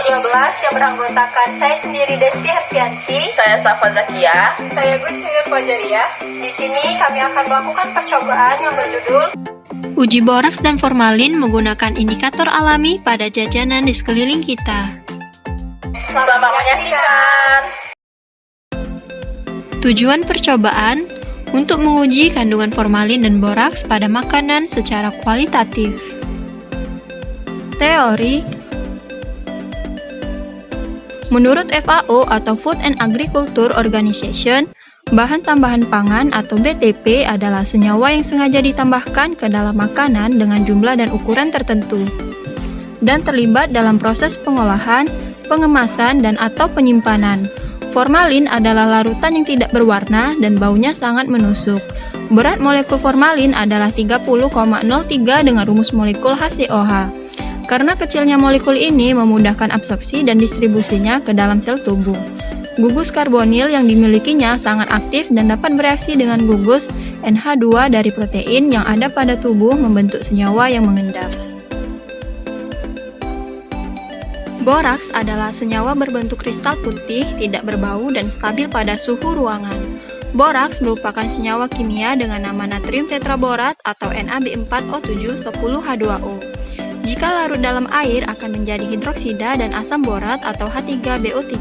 12 yang beranggotakan saya sendiri Desti Harfianti, Saya Safa Zakia. saya Gusti Nur Fajaria. Di sini kami akan melakukan percobaan yang berjudul Uji boraks dan formalin menggunakan indikator alami pada jajanan di sekeliling kita. Selamat menyaksikan. Tujuan percobaan untuk menguji kandungan formalin dan boraks pada makanan secara kualitatif. Teori. Menurut FAO atau Food and Agriculture Organization, bahan tambahan pangan atau BTP adalah senyawa yang sengaja ditambahkan ke dalam makanan dengan jumlah dan ukuran tertentu dan terlibat dalam proses pengolahan, pengemasan, dan atau penyimpanan. Formalin adalah larutan yang tidak berwarna dan baunya sangat menusuk. Berat molekul formalin adalah 30,03 dengan rumus molekul HCOH. Karena kecilnya molekul ini memudahkan absorpsi dan distribusinya ke dalam sel tubuh. Gugus karbonil yang dimilikinya sangat aktif dan dapat bereaksi dengan gugus NH2 dari protein yang ada pada tubuh membentuk senyawa yang mengendap. Boraks adalah senyawa berbentuk kristal putih, tidak berbau, dan stabil pada suhu ruangan. Boraks merupakan senyawa kimia dengan nama natrium tetraborat atau NaB4O7-10H2O. Jika larut dalam air akan menjadi hidroksida dan asam borat atau H3BO3.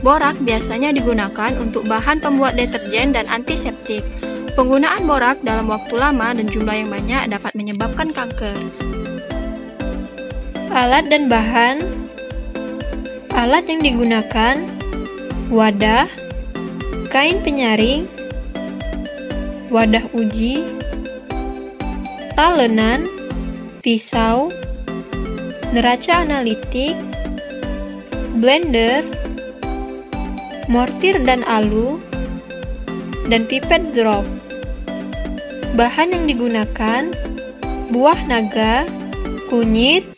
Borak biasanya digunakan untuk bahan pembuat deterjen dan antiseptik. Penggunaan borak dalam waktu lama dan jumlah yang banyak dapat menyebabkan kanker. Alat dan bahan. Alat yang digunakan: wadah, kain penyaring, wadah uji, talenan, pisau, neraca analitik, blender, mortir dan alu, dan pipet drop. Bahan yang digunakan: buah naga, kunyit,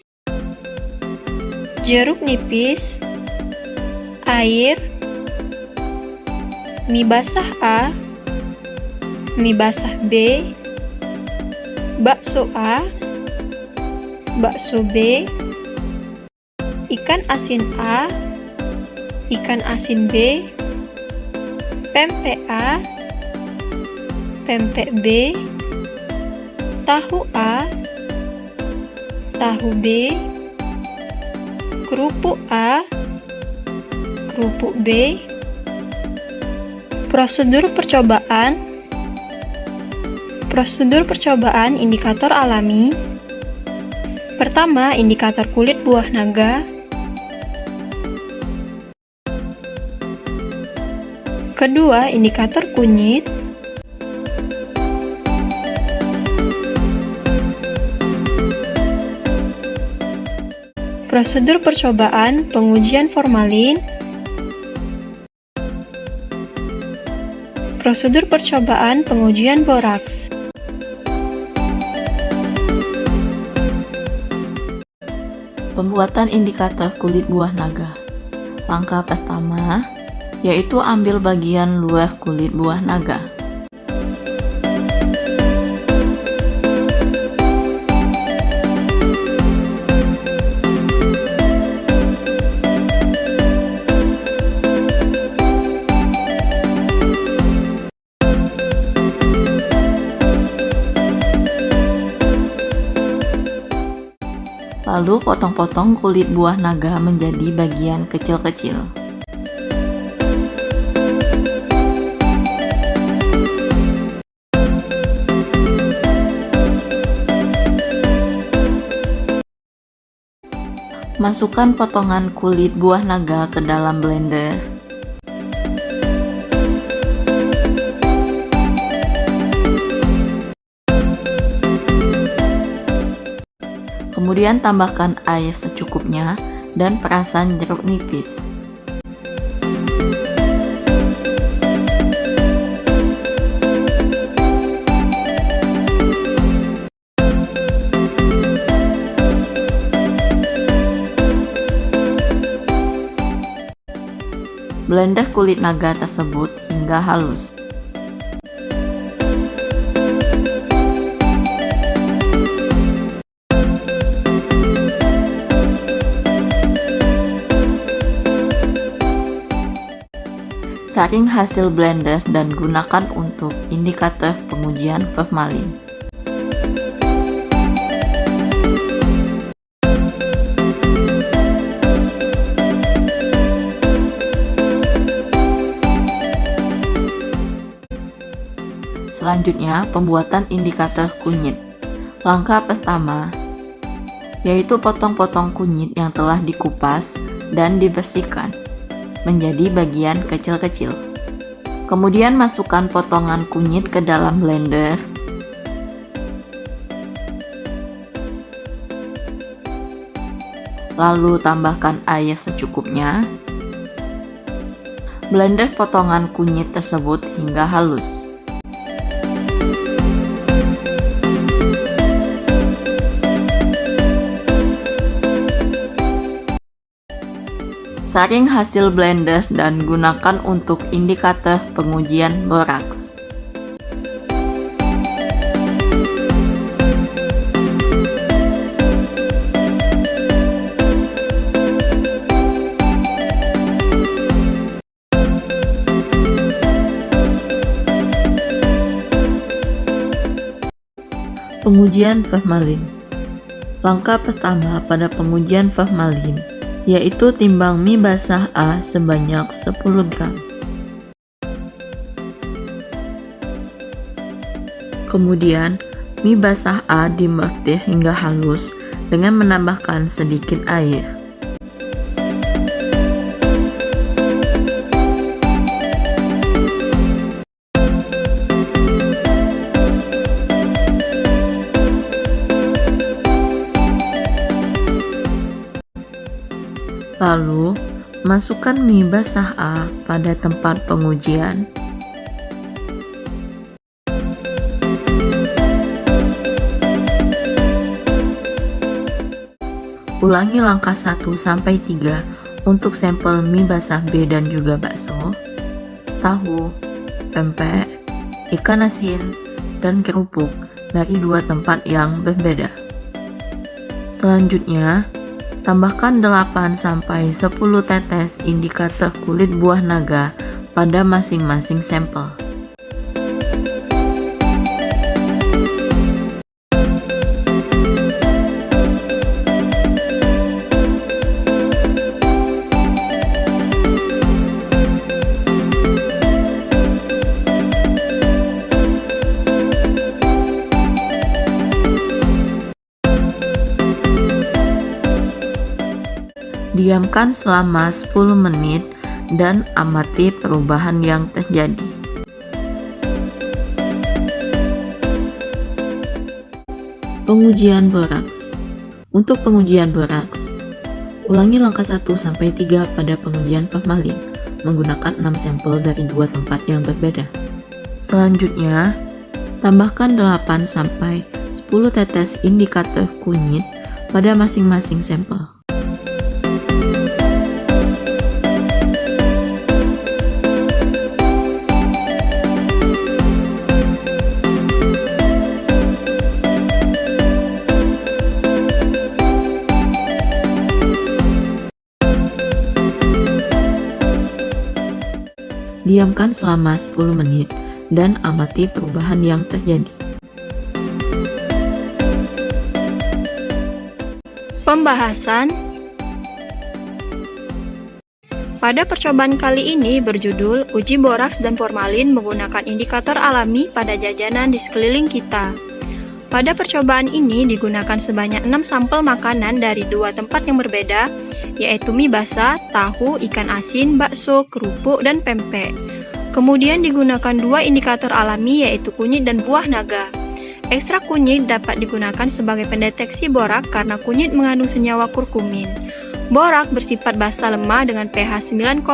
jeruk nipis, air, mie basah A, mie basah B, bakso A, bakso B, ikan asin A, ikan asin B, pempek A, pempek B, tahu A, tahu B, kerupuk A, kerupuk B. Prosedur percobaan. Prosedur percobaan indikator alami. Pertama, indikator kulit buah naga. Kedua, indikator kunyit. Prosedur percobaan pengujian formalin. Prosedur percobaan pengujian boraks. Pembuatan indikator kulit buah naga. Langkah pertama yaitu ambil bagian luar kulit buah naga. Lalu potong-potong kulit buah naga menjadi bagian kecil-kecil. Masukkan potongan kulit buah naga ke dalam blender. Kemudian tambahkan air secukupnya dan perasan jeruk nipis. Blender kulit naga tersebut hingga halus. Saring hasil blender dan gunakan untuk indikator pengujian formalin. Selanjutnya, pembuatan indikator kunyit. Langkah pertama, yaitu potong-potong kunyit yang telah dikupas dan dibersihkan menjadi bagian kecil-kecil. Kemudian masukkan potongan kunyit ke dalam blender. Lalu tambahkan air secukupnya. Blender potongan kunyit tersebut hingga halus. Saring hasil blender dan gunakan untuk indikator pengujian boraks. Pengujian formalin. Langkah pertama pada pengujian formalin yaitu timbang mie basah A sebanyak 10 gram. Kemudian, mie basah A dimortir hingga halus dengan menambahkan sedikit air. Lalu, masukkan mie basah A pada tempat pengujian. Ulangi langkah 1-3 untuk sampel mie basah B dan juga bakso, tahu, pempek, ikan asin, dan kerupuk dari 2 tempat yang berbeda. Selanjutnya, tambahkan 8-10 tetes indikator kulit buah naga pada masing-masing sampel. Diamkan selama 10 menit dan amati perubahan yang terjadi. Pengujian boraks. Untuk pengujian boraks, ulangi langkah 1-3 pada pengujian formalin menggunakan 6 sampel dari 2 tempat yang berbeda. Selanjutnya, tambahkan 8-10 tetes indikator kunyit pada masing-masing sampel. Diamkan selama 10 menit dan amati perubahan yang terjadi. Pembahasan pada percobaan kali ini berjudul Uji boraks dan formalin menggunakan indikator alami pada jajanan di sekeliling kita. Pada percobaan ini digunakan sebanyak 6 sampel makanan dari 2 tempat yang berbeda, yaitu mie basah, tahu, ikan asin, bakso, kerupuk, dan pempek. Kemudian digunakan 2 indikator alami yaitu kunyit dan buah naga. Ekstrak kunyit dapat digunakan sebagai pendeteksi borak karena kunyit mengandung senyawa kurkumin. Borak bersifat basa lemah dengan pH 9,15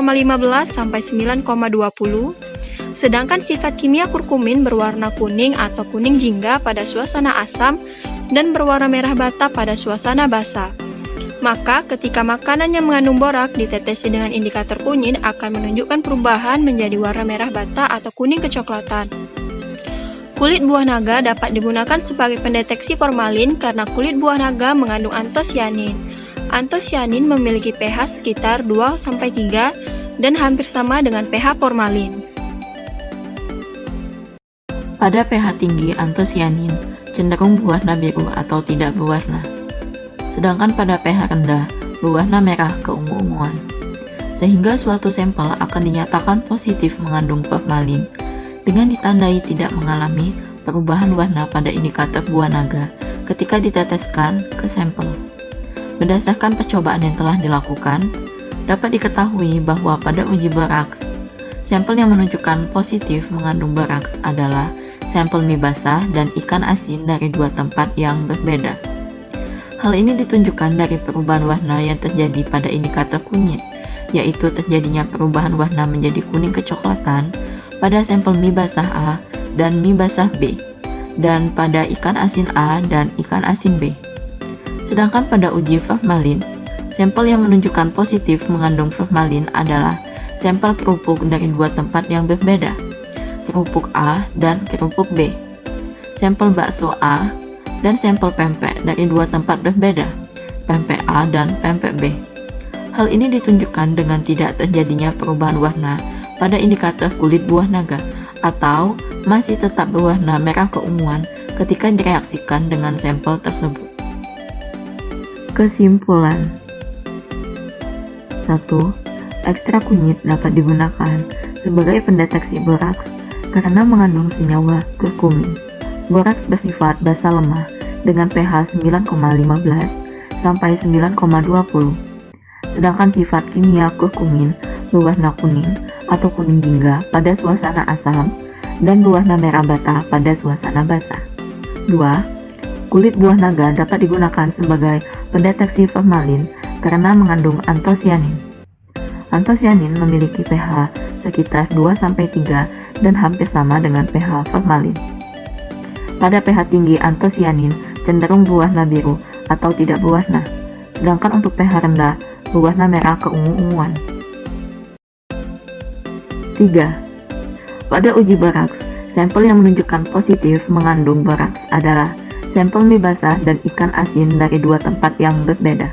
sampai 9,20. Sedangkan sifat kimia kurkumin berwarna kuning atau kuning jingga pada suasana asam dan berwarna merah bata pada suasana basah. Maka ketika makanan yang mengandung borak ditetesi dengan indikator kunyit akan menunjukkan perubahan menjadi warna merah bata atau kuning kecoklatan. Kulit buah naga dapat digunakan sebagai pendeteksi formalin karena kulit buah naga mengandung antosianin. Antosianin memiliki pH sekitar 2-3 dan hampir sama dengan pH formalin. Pada pH tinggi antosianin cenderung berwarna biru atau tidak berwarna. Sedangkan pada pH rendah berwarna merah keungu-unguan. Sehingga suatu sampel akan dinyatakan positif mengandung formalin dengan ditandai tidak mengalami perubahan warna pada indikator buah naga ketika diteteskan ke sampel. Berdasarkan percobaan yang telah dilakukan, dapat diketahui bahwa pada uji boraks, sampel yang menunjukkan positif mengandung boraks adalah sampel mie basah dan ikan asin dari dua tempat yang berbeda. Hal ini ditunjukkan dari perubahan warna yang terjadi pada indikator kunyit, yaitu terjadinya perubahan warna menjadi kuning kecoklatan pada sampel mie basah A dan mie basah B, dan pada ikan asin A dan ikan asin B. Sedangkan pada uji formalin, sampel yang menunjukkan positif mengandung formalin adalah sampel kerupuk dari dua tempat yang berbeda, kerupuk A dan kerupuk B, sampel bakso A dan sampel pempek dari dua tempat berbeda, pempek A dan pempek B. Hal ini ditunjukkan dengan tidak terjadinya perubahan warna pada indikator kulit buah naga atau masih tetap berwarna merah keunguan ketika direaksikan dengan sampel tersebut. Kesimpulan 1. Ekstrak kunyit dapat digunakan sebagai pendeteksi boraks karena mengandung senyawa kurkumin. Boraks bersifat basa lemah dengan pH 9,15 sampai 9,20. Sedangkan sifat kimia kurkumin berwarna kuning atau kuning jingga pada suasana asam dan berwarna merah bata pada suasana basah. 2. Kulit buah naga dapat digunakan sebagai pendeteksi formalin karena mengandung antosianin. Antosianin memiliki pH sekitar 2-3 dan hampir sama dengan pH formalin. Pada pH tinggi antosianin cenderung berwarna biru atau tidak berwarna, sedangkan untuk pH rendah berwarna merah keungu-unguan. 3. Pada uji boraks, sampel yang menunjukkan positif mengandung boraks adalah sampel mie basah dan ikan asin dari dua tempat yang berbeda.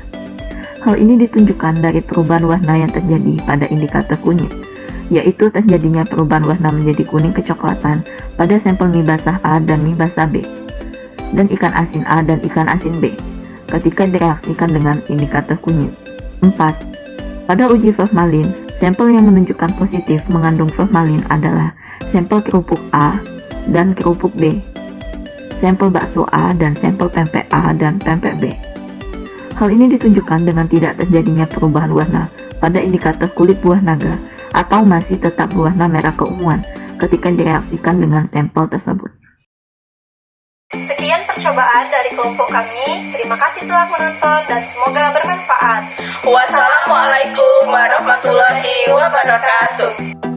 Hal ini ditunjukkan dari perubahan warna yang terjadi pada indikator kunyit, yaitu terjadinya perubahan warna menjadi kuning kecoklatan pada sampel mie basah A dan mie basah B, dan ikan asin A dan ikan asin B, ketika direaksikan dengan indikator kunyit. 4. Pada uji formalin, sampel yang menunjukkan positif mengandung formalin adalah sampel kerupuk A dan kerupuk B, sampel bakso A dan sampel pempek A dan pempek B. Hal ini ditunjukkan dengan tidak terjadinya perubahan warna pada indikator kulit buah naga atau masih tetap berwarna merah keunguan ketika direaksikan dengan sampel tersebut. Sekian percobaan dari kelompok kami. Terima kasih telah menonton dan semoga bermanfaat. Wassalamualaikum warahmatullahi wabarakatuh.